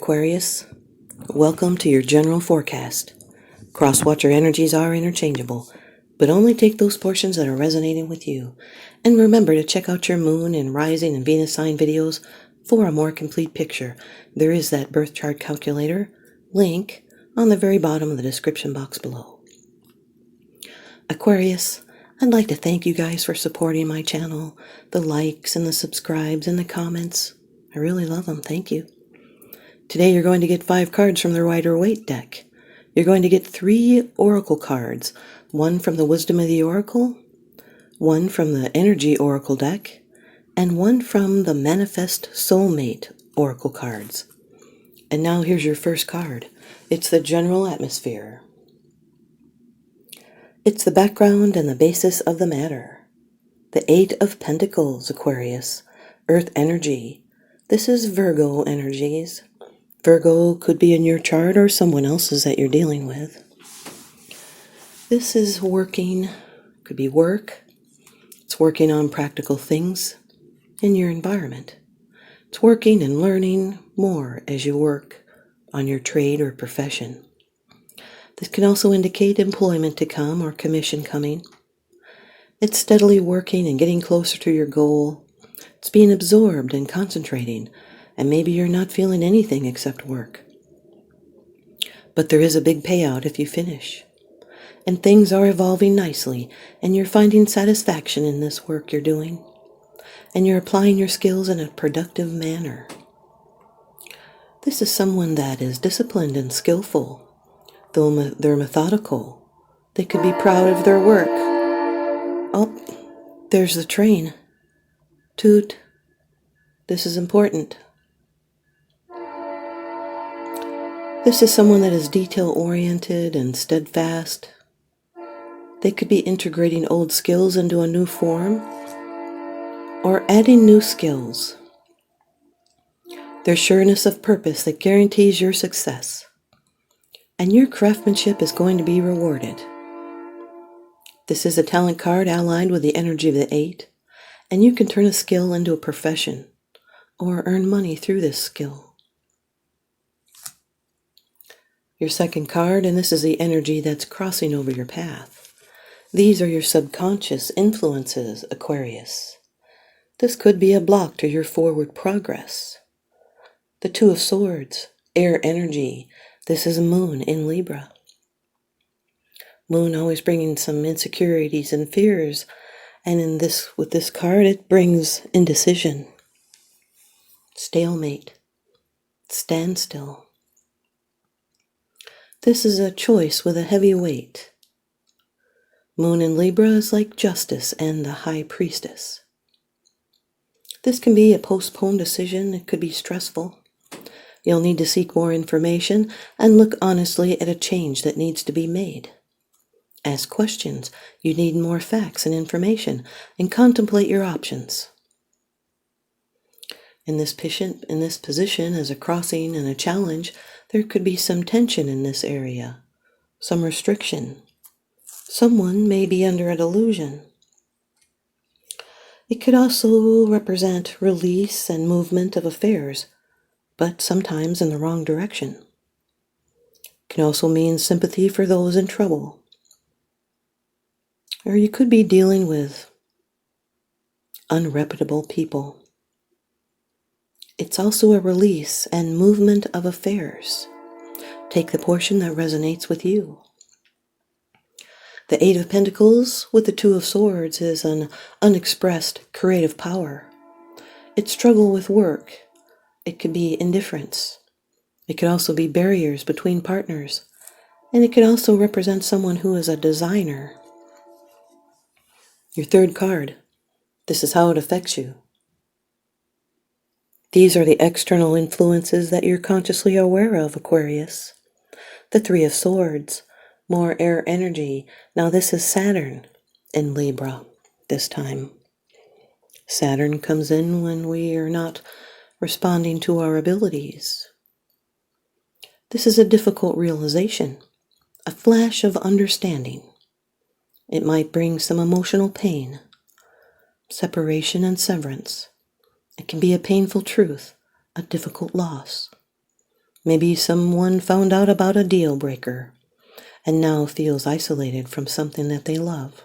Aquarius. Welcome to your general forecast. Cross-watcher energies are interchangeable, but only take those portions that are resonating with you. And remember to check out your moon and rising and Venus sign videos for a more complete picture. There is that birth chart calculator link on the very bottom of the description box below. Aquarius, I'd like to thank you guys for supporting my channel, the likes and the subscribes and the comments. I really love them. Thank you. Today you're going to get 5 cards from the Rider-Waite deck. You're going to get 3 oracle cards, one from the Wisdom of the Oracle, one from the Energy Oracle deck, and one from the Manifest Soulmate Oracle cards. And now here's your first card. It's the general atmosphere. It's the background and the basis of the matter. The 8 of Pentacles, Aquarius. Earth energy. This is Virgo energies. Virgo could be in your chart or someone else's that you're dealing with. This is working, could be work. It's working on practical things in your environment. It's working and learning more as you work on your trade or profession. This can also indicate employment to come or commission coming. It's steadily working and getting closer to your goal. It's being absorbed and concentrating. And maybe you're not feeling anything except work. But there is a big payout if you finish. And things are evolving nicely, and you're finding satisfaction in this work you're doing. And you're applying your skills in a productive manner. This is someone that is disciplined and skillful. Though they're methodical, they could be proud of their work. Oh, there's the train. Toot. This is important. This is someone that is detail-oriented and steadfast. They could be integrating old skills into a new form or adding new skills. There's sureness of purpose that guarantees your success, and your craftsmanship is going to be rewarded. This is a talent card allied with the energy of the 8, and you can turn a skill into a profession or earn money through this skill. Your second card, and this is the energy that's crossing over your path. These are your subconscious influences, Aquarius. This could be a block to your forward progress. The 2 of Swords, air energy. This is a moon in Libra. Moon always bringing some insecurities and fears, and with this card it brings indecision, stalemate, standstill. This is a choice with a heavy weight. Moon in Libra is like justice and the high priestess. This can be a postponed decision. It could be stressful. You'll need to seek more information and look honestly at a change that needs to be made. Ask questions. You need more facts and information, and contemplate your options. In this position as a crossing and a challenge, there could be some tension in this area, some restriction. Someone may be under a delusion. It could also represent release and movement of affairs, but sometimes in the wrong direction. It can also mean sympathy for those in trouble. Or you could be dealing with unreputable people. It's also a release and movement of affairs. Take the portion that resonates with you. The 8 of Pentacles with the 2 of Swords is an unexpressed creative power. It's struggle with work. It could be indifference. It could also be barriers between partners. And it could also represent someone who is a designer. Your third card. This is how it affects you. These are the external influences that you're consciously aware of, Aquarius. The 3 of Swords, more air energy. Now this is Saturn in Libra this time. Saturn comes in when we are not responding to our abilities. This is a difficult realization, a flash of understanding. It might bring some emotional pain, separation and severance. It can be a painful truth, a difficult loss. Maybe someone found out about a deal breaker and now feels isolated from something that they love.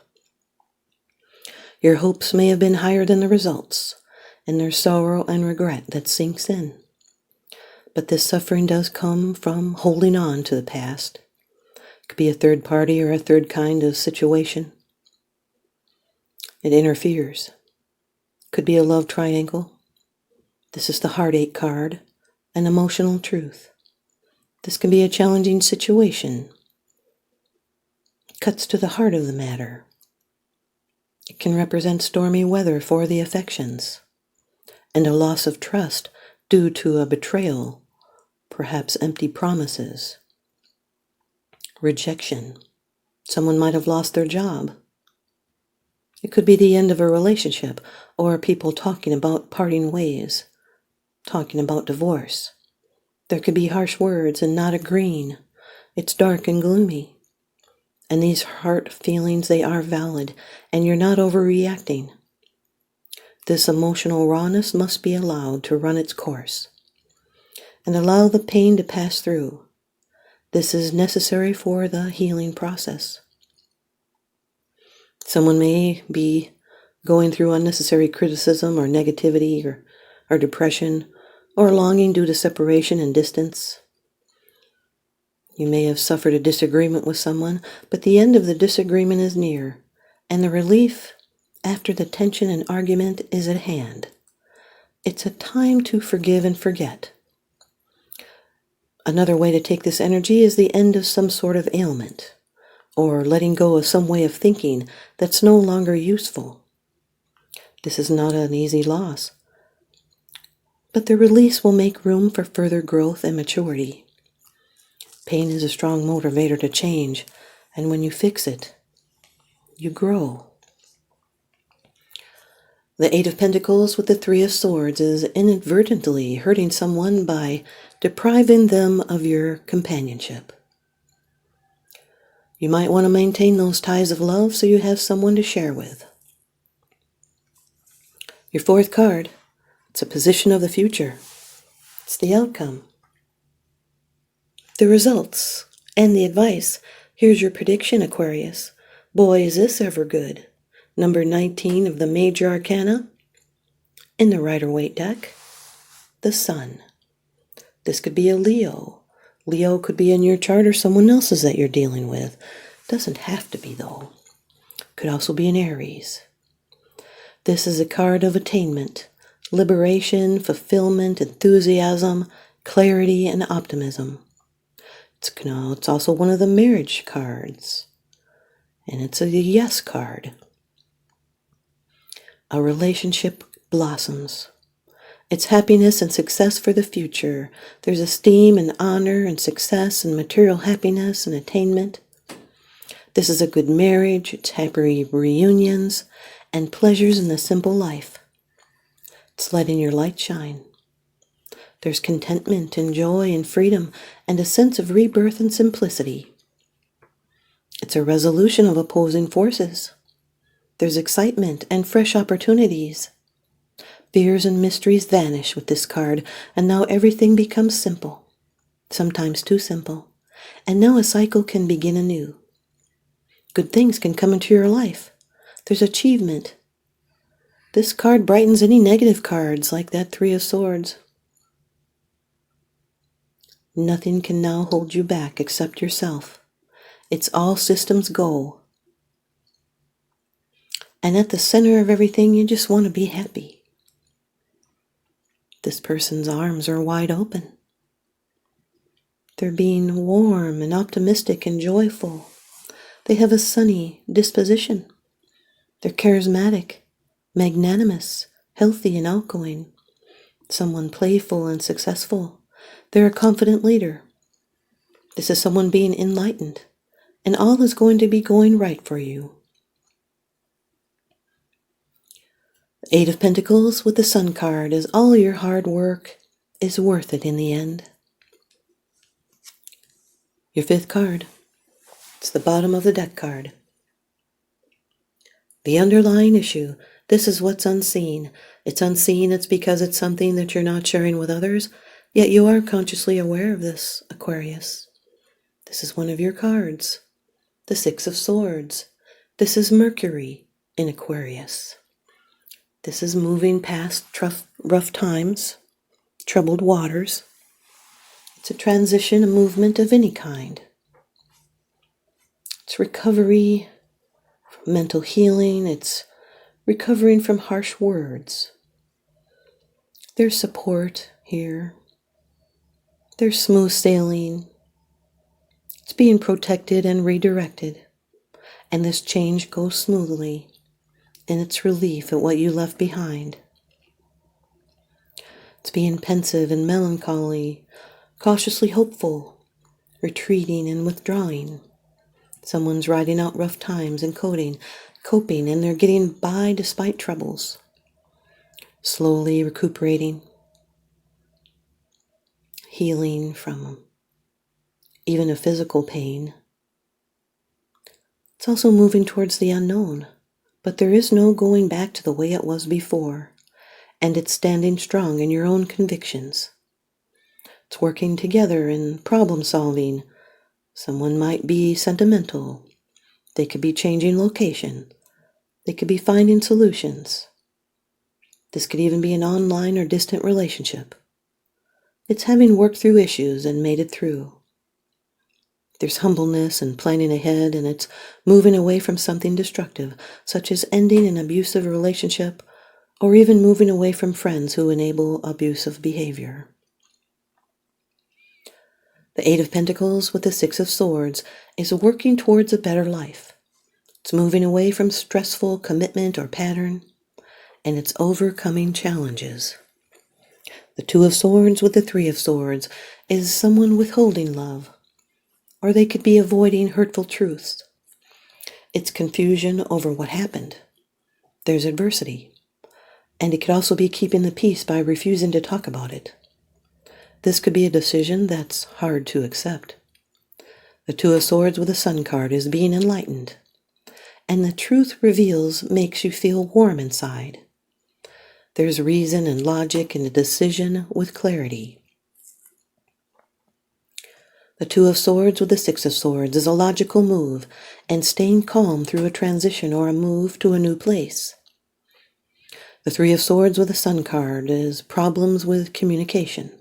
Your hopes may have been higher than the results, and there's sorrow and regret that sinks in. But this suffering does come from holding on to the past. It could be a third party or a third kind of situation. It interferes. Could be a love triangle. This is the heartache card, an emotional truth. This can be a challenging situation. It cuts to the heart of the matter. It can represent stormy weather for the affections and a loss of trust due to a betrayal, perhaps empty promises. Rejection. Someone might have lost their job. It could be the end of a relationship or people talking about parting ways, talking about divorce. There could be harsh words and not agreeing. It's dark and gloomy. And these heart feelings, they are valid, and you're not overreacting. This emotional rawness must be allowed to run its course and allow the pain to pass through. This is necessary for the healing process. Someone may be going through unnecessary criticism or negativity or depression or longing due to separation and distance. You may have suffered a disagreement with someone, but the end of the disagreement is near, and the relief after the tension and argument is at hand. It's a time to forgive and forget. Another way to take this energy is the end of some sort of ailment, or letting go of some way of thinking that's no longer useful. This is not an easy loss, but the release will make room for further growth and maturity. Pain is a strong motivator to change, and when you fix it, you grow. The Eight of Pentacles with the Three of Swords is inadvertently hurting someone by depriving them of your companionship. You might want to maintain those ties of love so you have someone to share with. Your fourth card, it's a position of the future. It's the outcome. The results and the advice. Here's your prediction, Aquarius. Boy, is this ever good. Number 19 of the Major Arcana. In the Rider-Waite deck, the Sun. This could be a Leo. Leo could be in your chart or someone else's that you're dealing with. Doesn't have to be, though. Could also be an Aries. This is a card of attainment, liberation, fulfillment, enthusiasm, clarity, and optimism. It's also one of the marriage cards, and it's a yes card. A relationship blossoms. It's happiness and success for the future. There's esteem and honor and success and material happiness and attainment. This is a good marriage. It's happy reunions and pleasures in the simple life. It's letting your light shine. There's contentment and joy and freedom and a sense of rebirth and simplicity. It's a resolution of opposing forces. There's excitement and fresh opportunities. Fears and mysteries vanish with this card, and now everything becomes simple, sometimes too simple. And now a cycle can begin anew. Good things can come into your life. There's achievement. This card brightens any negative cards like that Three of Swords. Nothing can now hold you back except yourself. It's all systems go. And at the center of everything, you just want to be happy. This person's arms are wide open. They're being warm and optimistic and joyful. They have a sunny disposition. They're charismatic, magnanimous, healthy and outgoing. Someone playful and successful. They're a confident leader. This is someone being enlightened, and all is going to be going right for you. The Eight of Pentacles with the Sun card is all your hard work is worth it in the end. Your fifth card. It's the bottom of the deck card. The underlying issue. This is what's unseen. It's unseen. It's because it's something that you're not sharing with others. Yet you are consciously aware of this, Aquarius. This is one of your cards, the Six of Swords. This is Mercury in Aquarius. This is moving past rough times, troubled waters. It's a transition, a movement of any kind. It's recovery from mental healing. It's recovering from harsh words. There's support here. There's smooth sailing. It's being protected and redirected. And this change goes smoothly in its relief at what you left behind. It's being pensive and melancholy, cautiously hopeful, retreating and withdrawing. Someone's riding out rough times and coping, and they're getting by despite troubles. Slowly recuperating, healing from even a physical pain. It's also moving towards the unknown, but there is no going back to the way it was before, and it's standing strong in your own convictions. It's working together in problem solving. Someone might be sentimental. They could be changing location. They could be finding solutions. This could even be an online or distant relationship. It's having worked through issues and made it through. There's humbleness and planning ahead, and it's moving away from something destructive, such as ending an abusive relationship, or even moving away from friends who enable abusive behavior. The Eight of Pentacles with the Six of Swords is working towards a better life. It's moving away from stressful commitment or pattern, and it's overcoming challenges. The Two of Swords with the Three of Swords is someone withholding love, or they could be avoiding hurtful truths. It's confusion over what happened. There's adversity, and it could also be keeping the peace by refusing to talk about it. This could be a decision that's hard to accept. The Two of Swords with the Sun card is being enlightened, and the truth reveals makes you feel warm inside. There's reason and logic in a decision with clarity. The Two of Swords with the Six of Swords is a logical move and staying calm through a transition or a move to a new place. The Three of Swords with the Sun card is problems with communication,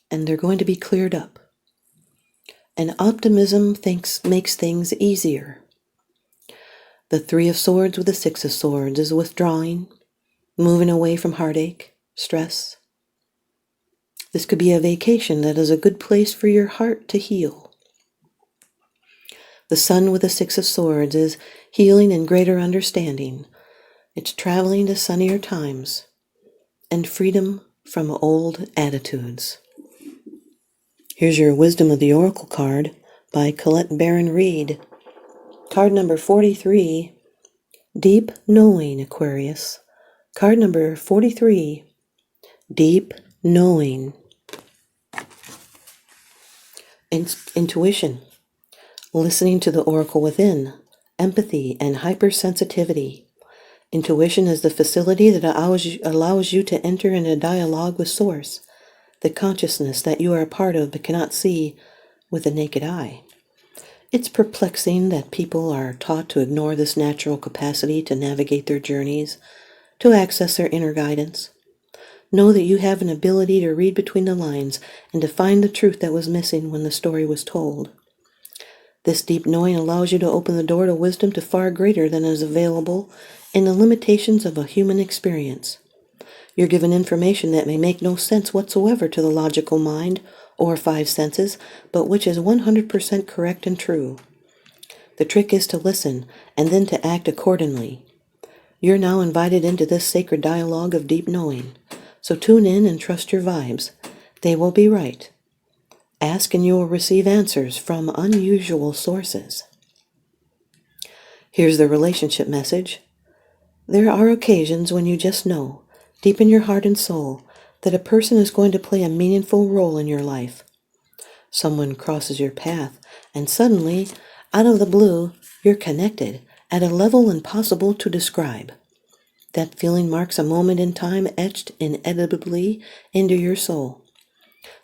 and they're going to be cleared up. And optimism makes things easier. The Three of Swords with the Six of Swords is withdrawing, moving away from heartache, stress. This could be a vacation that is a good place for your heart to heal. The Sun with the Six of Swords is healing and greater understanding. It's traveling to sunnier times and freedom from old attitudes. Here's your Wisdom of the Oracle card by Colette Baron Reed. Card number 43, Deep Knowing, Aquarius. Card number 43, Deep Knowing. Intuition, listening to the oracle within, empathy, and hypersensitivity. Intuition is the facility that allows you to enter in a dialogue with Source, the consciousness that you are a part of but cannot see with the naked eye. It's perplexing that people are taught to ignore this natural capacity to navigate their journeys, to access their inner guidance. Know that you have an ability to read between the lines and to find the truth that was missing when the story was told. This deep knowing allows you to open the door to wisdom to far greater than is available in the limitations of a human experience. You're given information that may make no sense whatsoever to the logical mind or five senses, but which is 100% correct and true. The trick is to listen and then to act accordingly. You're now invited into this sacred dialogue of deep knowing. So tune in and trust your vibes. They will be right. Ask and you will receive answers from unusual sources. Here's the relationship message. There are occasions when you just know, deep in your heart and soul, that a person is going to play a meaningful role in your life. Someone crosses your path, and suddenly, out of the blue, you're connected at a level impossible to describe. That feeling marks a moment in time etched inevitably into your soul.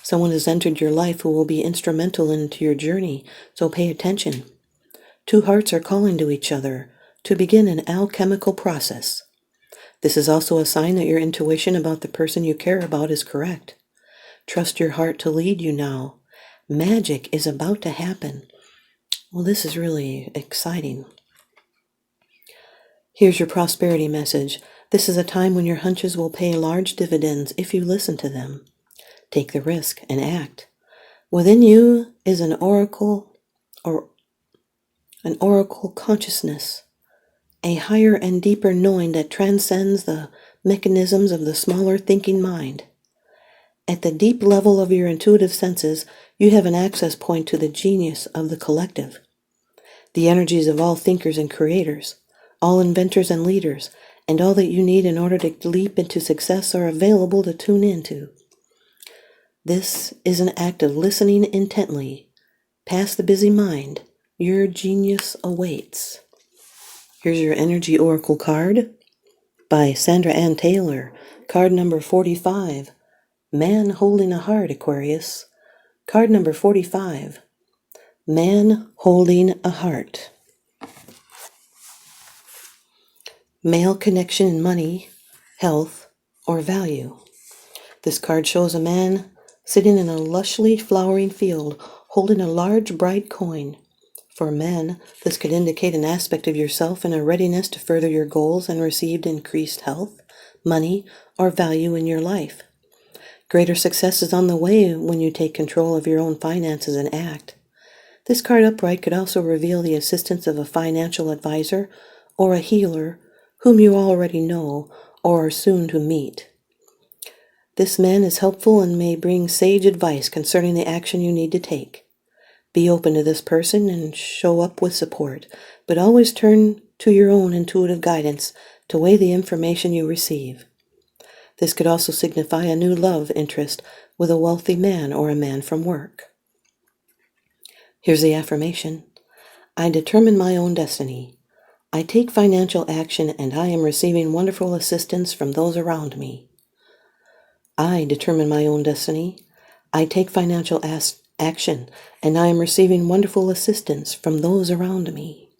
Someone has entered your life who will be instrumental into your journey, so pay attention. Two hearts are calling to each other to begin an alchemical process. This is also a sign that your intuition about the person you care about is correct. Trust your heart to lead you now. Magic is about to happen. Well, this is really exciting. Here's your prosperity message. This is a time when your hunches will pay large dividends if you listen to them. Take the risk and act. Within you is an oracle consciousness, a higher and deeper knowing that transcends the mechanisms of the smaller thinking mind. At the deep level of your intuitive senses, you have an access point to the genius of the collective. The energies of all thinkers and creators, all inventors and leaders, and all that you need in order to leap into success are available to tune into. This is an act of listening intently. Past the busy mind, your genius awaits. Here's your energy oracle card by Sandra Ann Taylor, card number 45. Man holding a heart, Aquarius. Card number 45. Man holding a heart. Male connection in money, health, or value. This card shows a man sitting in a lushly flowering field holding a large bright coin. For men, this could indicate an aspect of yourself and a readiness to further your goals and receive increased health, money, or value in your life. Greater success is on the way when you take control of your own finances and act. This card upright could also reveal the assistance of a financial advisor or a healer whom you already know or are soon to meet. This man is helpful and may bring sage advice concerning the action you need to take. Be open to this person and show up with support, but always turn to your own intuitive guidance to weigh the information you receive. This could also signify a new love interest with a wealthy man or a man from work. Here's the affirmation. I determine my own destiny. I take financial action and I am receiving wonderful assistance from those around me. I determine my own destiny. I take financial action and I am receiving wonderful assistance from those around me.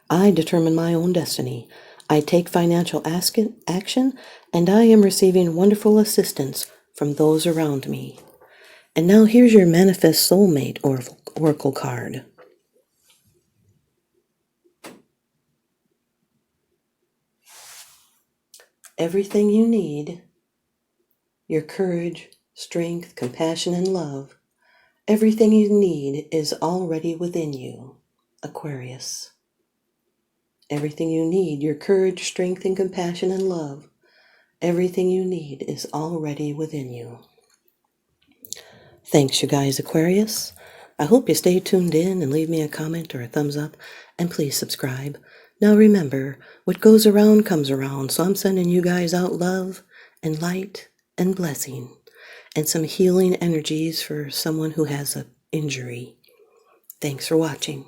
I determine my own destiny. I take financial action and I am receiving wonderful assistance from those around me. And now here's your Manifest Soulmate Oracle card. Everything you need, your courage, strength, compassion, and love, everything you need is already within you, Aquarius. Everything you need, your courage, strength, and compassion, and love, everything you need is already within you. Thanks, you guys, Aquarius. I hope you stay tuned in and leave me a comment or a thumbs up, and please subscribe. Now remember, what goes around comes around, so I'm sending you guys out love and light and blessing and some healing energies for someone who has an injury. Thanks for watching.